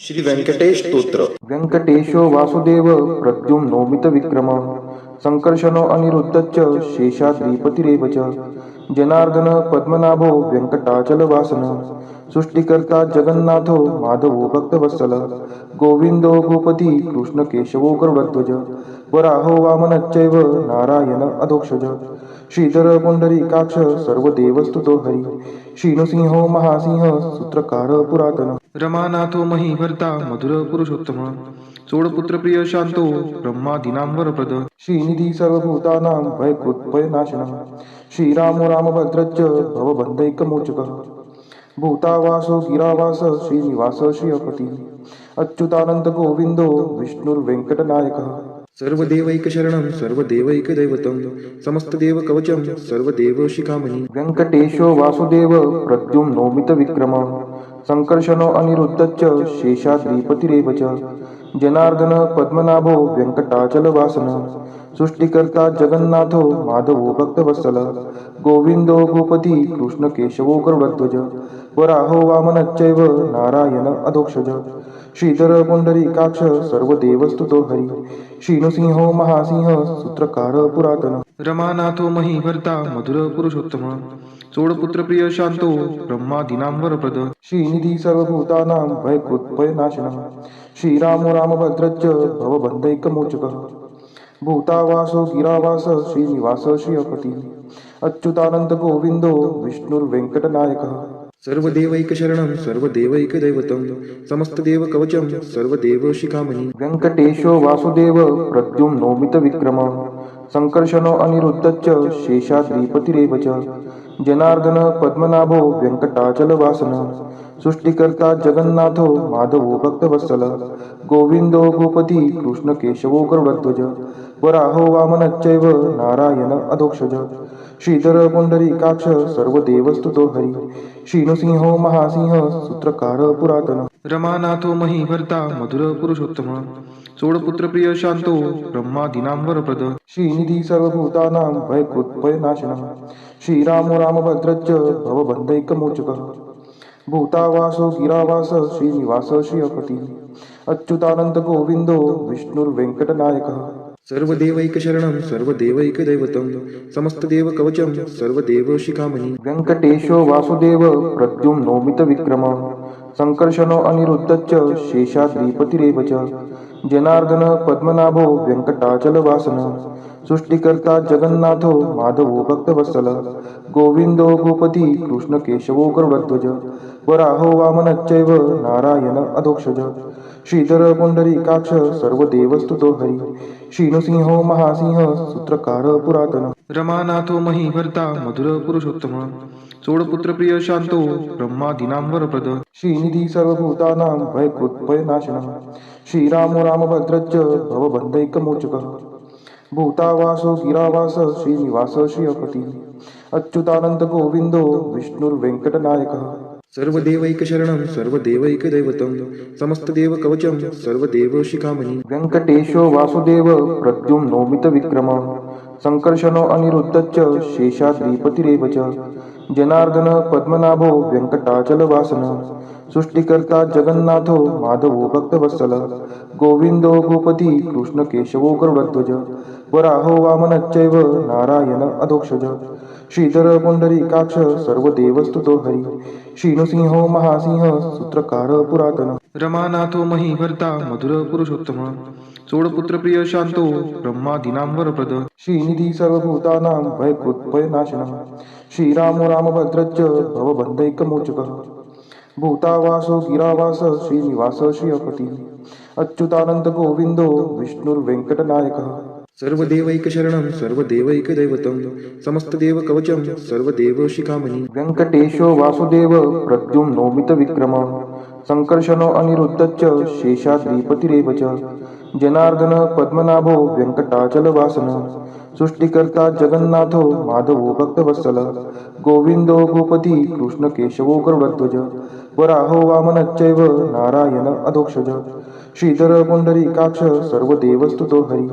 श्री व्यंकटेश स्तोत्र. व्यंकटेशो वासुदेव प्रद्युम्नोमित विक्रम संकर्षणो अनिरुद्धश्च शेषाद्रिपतिरेव च जनार्दन पद्मनाभो व्यंकटाचलवासन सृष्टिकर्ता जगन्नाथो माधवो भक्तवत्सल गोविंदो गोपति कृष्णकेशवो गरुडध्वज वराहो वामनश्चैव नारायण अधोक्षज श्रीधर पुंडरीकाक्ष सर्वदेवस्तुतो हरि श्रीनृसिंहो महासिंह सूत्रकार पुरातन रमानाथो महीभर्ता मधुर पुरुषोत्तम चोडपुत्र प्रिय शांतो ब्रह्मादीनां वरप्रद श्रीनिधी सर्वभूतानां भयकृत्भयनाशनः श्रीरामो रामभद्रश्च भवबन्धैकमोचकः भूतावासो गिरावास श्रीनिवास श्रियपति अच्युतानंद गोविंदो विष्णुर्वेंकटनायकः सर्वदेवैकशरणं सर्वदेवैकदैवतं समस्तदेवकवचं सर्वदेवशिखामणि व्यंकटेशो वासुदेव प्रद्युम्नोमित विक्रम संकर्षणो अनिरुद्धश्च शेषाद्रिपतिरेव च जनार्दन पद्मनाभो व्यंकटाचलवासन सृष्टिकर्ता जगन्नाथो माधवो भक्तवत्सल गोविंदो गोपति कृष्णकेशवो गरुडध्वज वराहो वामनश्चैव नारायण अधोक्षज श्रीधर पुंडरीकाक्ष सर्वदेवस्तुतो हरि श्रीनृसिंहो महासिंह सूत्रकार पुरातन रमानाथो महीभर्ता मधुर पुरुषोत्तम चोडपुत्र प्रिय शांतो ब्रह्मादीनां वरप्रद श्रीनिधी सर्वभूतानां भयकृत्भयनाशनः श्रीरामो रामभद्रश्च भवबन्धैकमोचकः भूतावासो गिरावास श्रीनिवास श्रियपति अच्युतानंद गोविंदो विष्णुर्वेंकटनायकः सर्वदेवैकशरणं सर्वदेवैकदैवतं समस्तदेवकवचं सर्वदेवशिखामणि व्यंकटेशो वासुदेव प्रद्युम्नोमित विक्रम संकर्षणो अनिरुद्धश्च शेषाद्रिपतिरेव च जनार्दन पद्मनाभो व्यंकटाचलवासन सृष्टिकर्ता जगन्नाथो माधवो भक्तवत्सल गोविंदो गोपति कृष्णकेशवो गरुडध्वज वराहो वामनश्चैव नारायण अधोक्षज श्रीधर पुंडरीकाक्ष सर्वदेवस्तुतो हरि श्रीनृसिंहो महासिंह सूत्रकार पुरातन रमानाथो महीभर्ता मधुर पुरुषोत्तम चोडपुत्र प्रिय शांतो ब्रह्मादीनां वरप्रद श्रीनिधी सर्वभूतानां भयकृत्भयनाशनः श्रीरामो रामभद्रश्च भवबन्धैकमोचकः भूतावासो गिरावास श्रीनिवास श्रियपति अच्युतानंद गोविंदो विष्णुर्वेंकटनायकः सर्वदेवैकशरणं सर्वदेवैकदैवतं समस्तदेवकवचं सर्वदेवशिखामणि व्यंकटेशो वासुदेव प्रद्युम्नोमित विक्रम संकर्षणो अनिरुद्धश्च शेषाद्रिपतिरेव च जनार्दन पद्मनाभो व्यंकटाचलवासन सृष्टिकर्ता जगन्नाथो माधवो भक्तवत्सल गोविंदो गोपति कृष्णकेशवो गरुडध्वज वराहो वामनश्चैव नारायण अधोक्षज श्रीधर पुंडरीकाक्ष सर्वदेवस्तुतो हरि श्रीनृसिंहो महासिंह सूत्रकार पुरातन रमानाथो महीभर्ता मधुर पुरुषोत्तम चोडपुत्र प्रिय शांतो ब्रह्मादीनां वरप्रद श्रीनिधी सर्वभूतानां भयकृत्भयनाशनः श्रीरामो रामभद्रश्च भवबन्धैकमोचकः भूतावासो गिरावास श्रीनिवास श्रियपति अच्युतानंद गोविंदो विष्णुर्वेंकटनायकः सर्वदेवैकशरणं सर्वदेवैकदैवतं समस्तदेवकवचं सर्वदेवशिखामणि व्यंकटेशो वासुदेव प्रद्युम्नोमित विक्रम संकर्षणो अनिरुद्धश्च शेषाद्रिपतिरेव च जनार्दन पद्मनाभो व्यंकटाचलवासन सृष्टिकर्ता जगन्नाथो माधवो भक्तवत्सल गोविंदो गोपति कृष्णकेशवो गरुडध्वज वराहो वामनश्चैव नारायण अधोक्षज श्रीधर पुंडरीकाक्ष सर्वदेवस्तुतो हरि श्रीनृसिंहो महासिंह सूत्रकार पुरातन रमानाथो महीभर्ता मधुर पुरुषोत्तम चोडपुत्र प्रिय शांतो ब्रह्मादीनां वरप्रद श्रीनिधी सर्वभूतानां भयकृत्भयनाशनः श्रीरामो रामभद्रश्च भवबन्धैकमोचकः भूतावासो गिरावास श्रीनिवास श्रियपति अच्युतानंद गोविंदो विष्णुर्वेंकटनायकः सर्वदेवैकशरणं सर्वदेवैकदैवतं समस्तदेवकवचं सर्वदेवशिखामणि व्यंकटेशो वासुदेव प्रद्युम्नोमित विक्रम संकर्षणो अनिरुद्धश्च शेषाद्रिपतिरेव च जनार्दन पद्मनाभो व्यंकटाचलवासन सृष्टिकर्ता जगन्नाथो माधवो भक्तवत्सल गोविंदो गोपति कृष्णकेशवो गरुडध्वज वराहो वामनश्चैव नारायण अधोक्षज श्रीधर पुंडरीकाक्ष सर्व देवस्तुतो हरी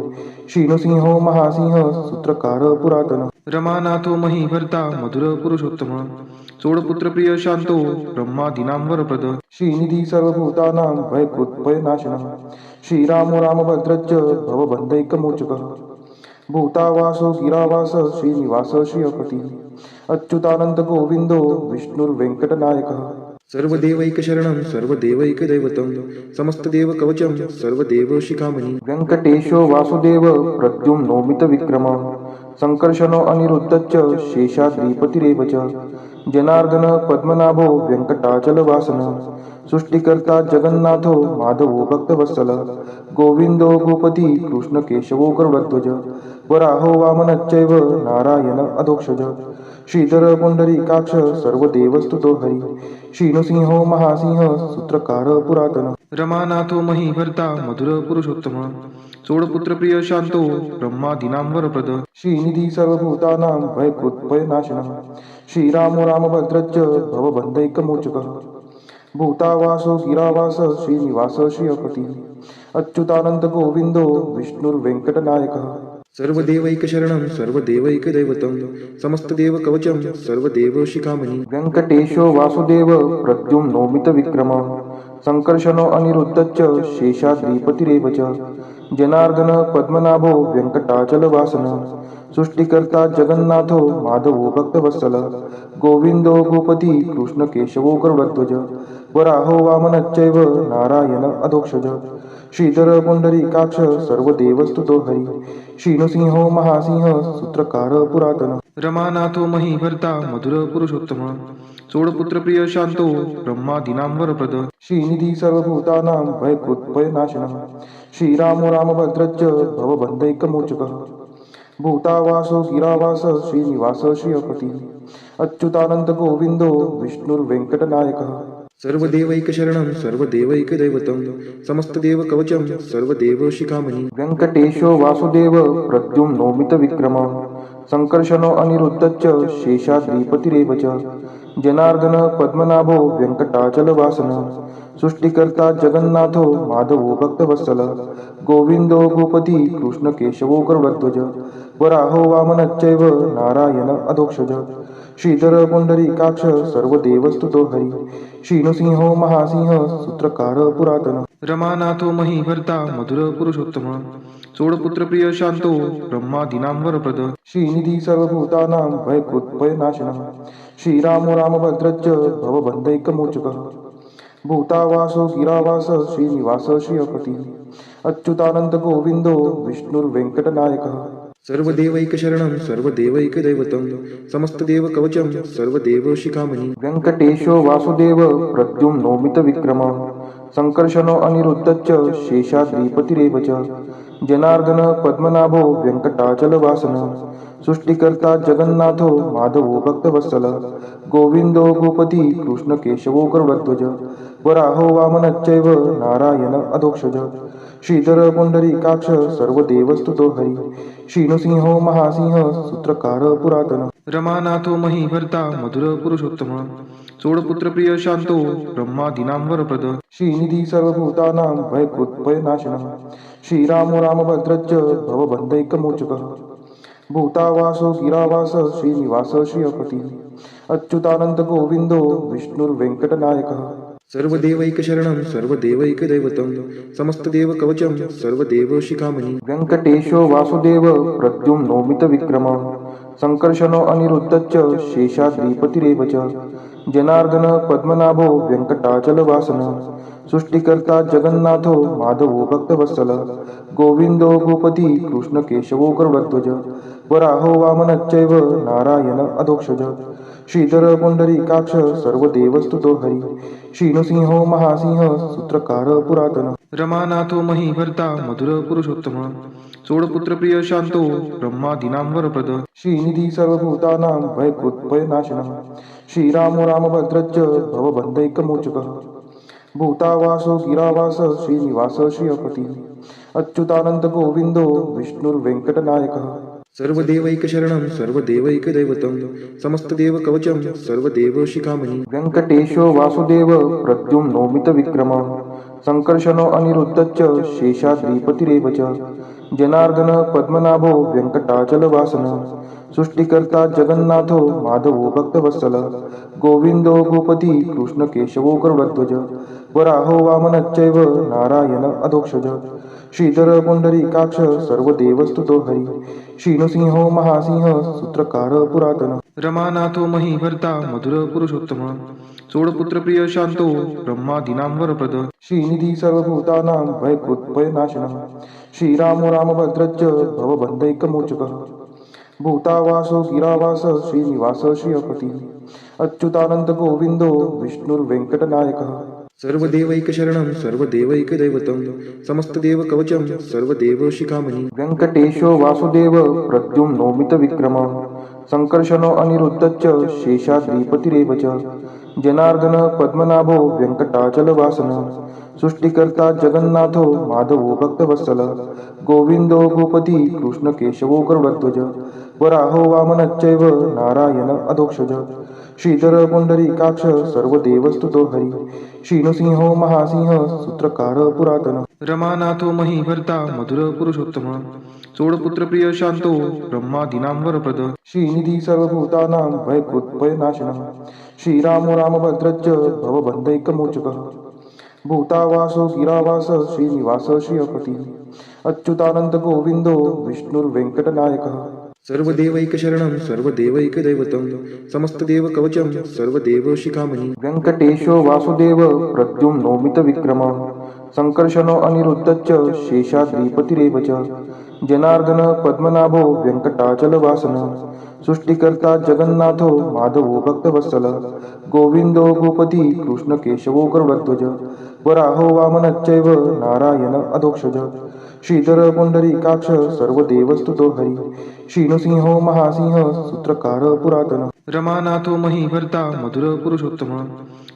श्रीनुसिंहो महासिंह सूत्रकार पुरातन रमानाथो महीभर्ता मधुर पुरुषोत्तम चोडपुत्र प्रिय शांतो ब्रह्मादीनां वरप्रद श्रीनिधी सर्वभूतानां भयकृत्भयनाशनः श्रीरामो रामभद्रश्च भवबन्धैकमोचकः भूतावासो गिरावास श्रीनिवास श्रियपती अच्युतानंद गोविंदो विष्णुर्वेंकटनायकः सर्वदेवैकशरणं सर्वदेवैकदैवतं समस्तदेवकवचं सर्वदेवशिखामणि वेंकटेशो वासुदेव प्रद्युम्नोमितविक्रमः संकर्षणो अनिरुद्धश्च शेषाद्रिपतिरेव च जनार्दन पद्मनाभो वेंकटाचलवासनः सृष्टिकर्ता जगन्नाथो माधवो भक्तवत्सल गोविंदो गोपती कृष्णकेशवो गरुडध्वज वराहो वामनश्चैव नारायण अधोक्षज श्रीधर पुंडरीकाक्ष सर्वदेवस्तुतो हरी श्रीनुसिंहो महासिंह सूत्रकार पुरातन रमानाथो महीभर्ता मधुर पुरुषोत्तम चोडपुत्र प्रिय शांतो ब्रह्मादीनां वरप्रद श्रीनिधी सर्वभूतानां भयकृत्भयनाशनः श्रीरामो रामभद्रश्च भवबन्धैकमोचकः भूतावासो गिरावास श्रीनिवास श्रियपती अच्युतानंद गोविंदो विष्णुर्वेंकटनायकः सर्वदेवैकशरणं सर्वदेवैकदैवतं समस्तदेवकवचं सर्वदेवशिखामणि वेंकटेशो वासुदेव प्रद्युम्नोमितविक्रमः संकर्षणो अनिरुद्धश्च शेषाद्रिपतिरेव च जनार्दन पद्मनाभो वेंकटाचलवासनः सृष्टिकर्ता जगन्नाथो माधवो भक्तवत्सल गोविंदो गोपती कृष्णकेशवो गरुडध्वज वराहो वामनश्चैव नारायण अधोक्षज श्रीधर पुंडरीकाक्ष सर्वदेवस्तुतो हरी श्रीनुसिंहो महासिंह सूत्रकार पुरातन रमानाथो महीभर्ता मधुर पुरुषोत्तम चोडपुत्र प्रिय शांतो ब्रह्मादीनां वरप्रद श्रीनिधी सर्वभूतानां भयकृत्भयनाशनः श्रीरामो रामभद्रश्च भवबन्धैकमोचकः भूतावासो गिरावास श्रीनिवास श्रियपती अच्युतानंद गोविंदो विष्णुर्वेंकटनायकः सर्वदेवैकशरणं सर्वदेवैकदैवतं समस्तदेवकवचं सर्वदेवशिखामणि वेंकटेशो वासुदेव प्रद्युम्नोमितविक्रमः संकर्षणो अनिरुद्धश्च शेषाद्रिपतिरेव च जनार्दन पद्मनाभो वेंकटाचलवासनः सृष्टिकर्ता जगन्नाथो माधवो भक्तवत्सल गोविंदो गोपती कृष्णकेशवो गरुडध्वज वराहो वामनश्चैव नारायण अधोक्षज श्रीधर पुंडरीकाक्ष सर्वदेवस्तुतो हरी श्रीनुसिंहो महासिंह सूत्रकार पुरातन रमानाथो महीभर्ता मधुर पुरुषोत्तम चोडपुत्र प्रिय शांतो ब्रह्मादीनां वरप्रद श्रीनिधी सर्वभूतानां भयकृत्भयनाशनः श्रीरामो रामभद्रश्च भवबन्धैकमोचकः भूतावासो गिरावास श्रीनिवास श्रियपती अच्युतानंद गोविंदो विष्णुर्वेंकटनायकः सर्वदेवैकशरणं सर्वदेवैकदैवतं समस्तदेवकवचं सर्वदेवशिखामणि वेंकटेशो वासुदेव प्रद्युम्नोमितविक्रमः संकर्षणो अनिरुद्धश्च शेषाद्रिपतिरेव च जनार्दन पद्मनाभो वेंकटाचलवासनः सृष्टिकर्ता जगन्नाथो माधवो भक्तवत्सल गोविंदो गोपती कृष्णकेशवो गरुडध्वज वराहो वामनश्चैव नारायण अधोक्षज श्रीधर पुंडरीकाक्ष सर्वदेवस्तुतो हरी श्रीनुसिंहो महासिंह सूत्रकार पुरातन रमानाथो महीभर्ता मधुर पुरुषोत्तम चोडपुत्र प्रिय शांतो ब्रह्मादीनां वरप्रद श्रीनिधी सर्वभूतानां भयकृत्भयनाशनः श्रीरामो रामभद्रश्च भवबन्धैकमोचकः भूतावासो गिरावास श्रीनिवास श्रियपती अच्युतानंद गोविंदो विष्णुर्वेंकटनायकः सर्वदेवैकशरणं सर्वदेवैकदैवतं समस्तदेवकवचं सर्वदेवशिखामणि वेंकटेशो वासुदेव प्रद्युम्नोमितविक्रमः संकर्षणो अनिरुद्धश्च शेषाद्रिपतिरेव च जनार्दन पद्मनाभो वेंकटाचलवासनः सृष्टिकर्ता जगन्नाथो माधवो भक्तवत्सल गोविंदो गोपती कृष्णकेशवो गरुडध्वज वराहो वामनश्चैव नारायण अधोक्षज श्रीधर पुंडरीकाक्ष सर्वदेवस्तुतो हरी श्रीनुसिंहो महासिंह सूत्रकार पुरातन रमानाथो महीभर्ता मधुर पुरुषोत्तम चोडपुत्र प्रिय शांतो ब्रह्मादीनां वरप्रद श्रीनिधी सर्वभूतानां भयकृत्भयनाशनः श्रीरामो रामभद्रश्च भवबन्धैकमोचकः भूतावासो गिरावास श्रीनिवास श्रियपती अच्युतानंद गोविंदो विष्णुर्वेंकटनायकः सर्वदेवैकशरणं सर्वदेवैकदैवतं समस्तदेवकवचं सर्वदेवशिखामणि वेंकटेशो वासुदेव प्रद्युम्नोमितविक्रमः संकर्षणो अनिरुद्धश्च शेषाद्रिपतिरेव च जनार्दन पद्मनाभो वेङ्कटाचलवासन सृष्टिकर्ता जगन्नाथो माधवो भक्तवत्सल गोविन्दो गोपती कृष्णकेशवो गरुडध्वज वराहो वामनश्चैव नारायण अधोक्षज श्रीधर पुंडरीकाक्ष सर्वदेवस्तुतो हरि श्रीनृसिंहो महासिंह सूत्रकार पुरातन रमानाथो महीभर्ता मधुर पुरुषोत्तम चोडपुत्र प्रिय शांतो ब्रह्मादीनां वरप्रद श्रीनिधी सर्वभूतानां भयकृत्भयनाशनः श्रीरामो रामभद्रश्च भवबन्धैकमोचकः भूतावासो गिरावास श्रीनिवास श्रियपति अच्युतानंद गोविंदो विष्णुर्वेंकटनायकः सर्वदेवैकशरणं सर्वदेवैकदैवतं समस्तदेवकवचं सर्वदेवशिखामणि वेङ्कटेशो वासुदेव प्रद्युम्नोमितविक्रमः संकर्षणो अनिरुद्धश्च शेषाद्रिपतिरेव च जनार्दन पद्मनाभो वेङ्कटाचलवासन सृष्टिकर्ता जगन्नाथो माधवो भक्तवत्सल गोविन्दो गोपती कृष्णकेशवो गरुडध्वज वराहो वामनश्चैव नारायण अधोक्षज श्रीधर पुंडरीकाक्ष सर्वदेवस्तुतो हरि श्रीनृसिंहो महासिंह सूत्रकार पुरातन रमानाथो महीभर्ता मधुर पुरुषोत्तम चोडपुत्र प्रिय शांतो ब्रह्मादीनां वरप्रद श्रीनिधी सर्वभूतानां भयकृत्भयनाशनः श्रीरामो रामभद्रश्च भवबन्धैकमोचकः भूतावासो गिरावास श्रीनिवास श्रियपति अच्युतानंद गोविंदो विष्णुर्वेंकटनायकः सर्वदेवैकशरणं सर्वदेवैकदैवतं समस्तदेवकवचं सर्वदेवशिखामणि वेङ्कटेशो वासुदेव प्रद्युम्नोमितविक्रमः संकर्षणो अनिरुद्धश्च शेषाद्रिपतिरेव च जनार्दन पद्मनाभो वेङ्कटाचलवासन सृष्टिकर्ता जगन्नाथो माधवो भक्तवत्सल गोविन्दो गोपती कृष्णकेशवो गरुडध्वज वराहो वामनश्चैव नारायण अधोक्षज श्रीधर पुंडरीकाक्ष सर्वदेवस्तुतो हरि श्रीनृसिंहो महासिंह सूत्रकार पुरातन रमानाथो महीभर्ता मधुर पुरुषोत्तम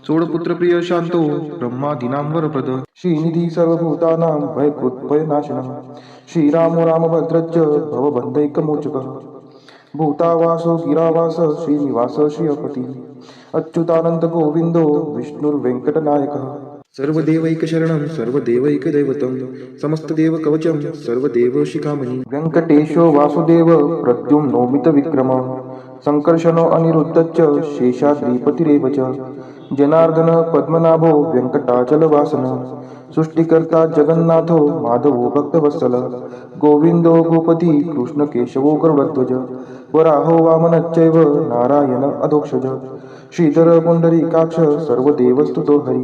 चोडपुत्र प्रिय शांतो ब्रह्मादीनां वरप्रद श्रीनिधी सर्वभूतानां भयकृत्भयनाशनः श्रीरामो रामभद्रश्च भवबन्धैकमोचकः भूतावासो गिरावास श्रीनिवास श्रियपति अच्युतानंद गोविंदो विष्णुर्वेंकटनायकः सर्वदेवैकशरणं सर्वदेवैकदैवतं समस्तदेवकवचं सर्वदेवशिखामणि वेङ्कटेशो वासुदेव प्रद्युम्नोमितविक्रमः संकर्षणो अनिरुद्धश्च शेषाद्रिपतिरेव च जनार्दन पद्मनाभो वेङ्कटाचलवासन सृष्टिकर्ता जगन्नाथो माधवो भक्तवत्सल गोविन्दो गोपती कृष्णकेशवो गरुडध्वज वराहो वामनश्चैव नारायण अधोक्षज श्रीधर पुंडरीकाक्ष सर्वदेवस्तुतो हरि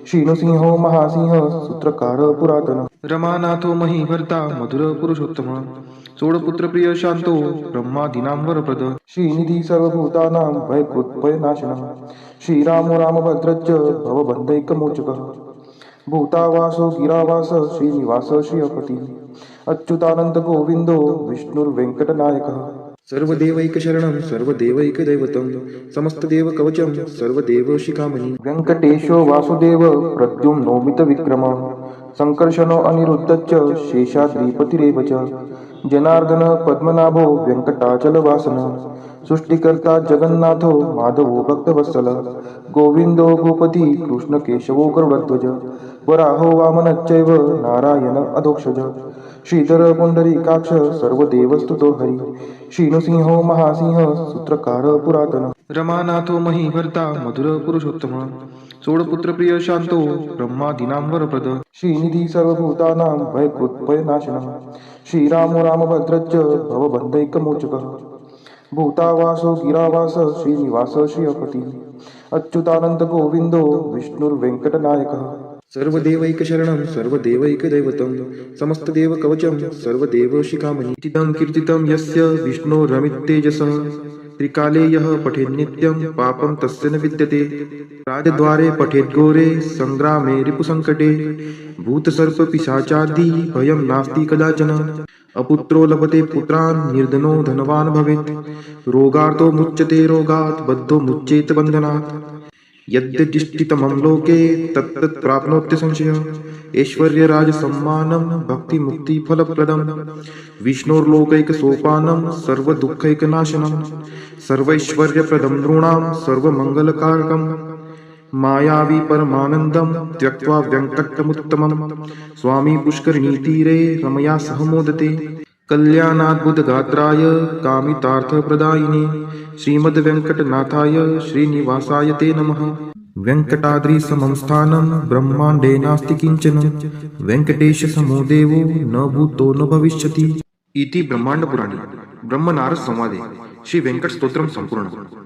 श्रीनृसिंहो महासिंह सूत्रकार पुरातन रमानाथो महीभर्ता मधुर पुरुषोत्तम चोडपुत्र प्रिय शांतो ब्रह्मादीनां वरप्रद श्रीनिधी सर्वभूतानां भयकृत्भयनाशनः श्रीरामो रामभद्रश्च भवबन्धैकमोचकः भूतावासो गिरावास श्रीनिवास श्रियपति अच्युतानंद गोविंदो विष्णुर्वेंकटनायकः सर्वदेवैकशरणं सर्वदेवैकदैवतं समस्तदेवकवचं सर्वदेवशिखामणि वेङ्कटेशो वासुदेव प्रद्युम्नोमितविक्रमः संकर्षणो अनिरुद्धश्च शेषाद्रिपतिरेव च जनार्दन पद्मनाभो वेङ्कटाचलवासन सृष्टिकर्ता जगन्नाथो माधवो भक्तवत्सल गोविन्दो गोपती कृष्णकेशवो गरुडध्वज वराहो वामनश्चैव नारायण अधोक्षज श्रीधर पुंडरीकाक्ष सर्वदेवस्तुतो हरि श्रीनृसिंहो महासिंह सूत्रकार पुरातन रमानाथो महीभर्ता मधुर पुरुषोत्तम चोडपुत्र प्रिय शांतो ब्रह्मादीनां वरप्रद श्रीनिधी सर्वभूतानां भयकृत्भयनाशनः श्रीरामो रामभद्रश्च भवबन्धैकमोचकः भूतावासो गिरावास श्रीनिवास श्रियपति अच्युतानंद गोविंदो विष्णुर्वेंकटनायकः सर्वदेवैकशरणं सर्वदेवैकदैवतं समस्तदेवकवचं सर्वदेवशिखामणि इदं कीर्तितं यस्य विष्णोरमिततेजसः त्रिकाले यः पठेन्नित्यं पापं तस्य न विद्यते राजद्वारे पठेद्घोरे संग्रामे रिपुसङ्कटे भूतसर्पपिशाचादि भयं नास्ति कदाचन अपुत्रो लभते पुत्रान् निर्धनो धनवान् भवेत् रोगार्तो मुच्यते रोगात् बद्धो मुच्येत बन्धनात् यद्यदिष्टितमं लोके तत्तत् प्राप्नोत्य संशयः ऐश्वर्यराजसम्मानं भक्तिमुक्तिफलप्रदं विष्णोर्लोकैकसोपानं सर्वदुःखैकनाशनं सर्वैश्वर्यप्रदं नृणां सर्वमङ्गलकारकं मायावी परमानन्दं त्यक्त्वा व्यङ्कटमुत्तमं स्वामी पुष्करिणीतीरे रमया सह मोदते कल्याणाद्भुतगात्राय कामितार्थप्रदायिने श्रीमद्वेङ्कटनाथाय श्रीनिवासाय ते नमः। वेङ्कटाद्रिसमं स्थानं ब्रह्माण्डे नास्ति किञ्चन वेङ्कटेशसमो देवो न भूतो न भविष्यति इति ब्रह्माण्डपुराणे ब्रह्मनारद संवादे श्री वेंकट स्तोत्रम संपूर्ण।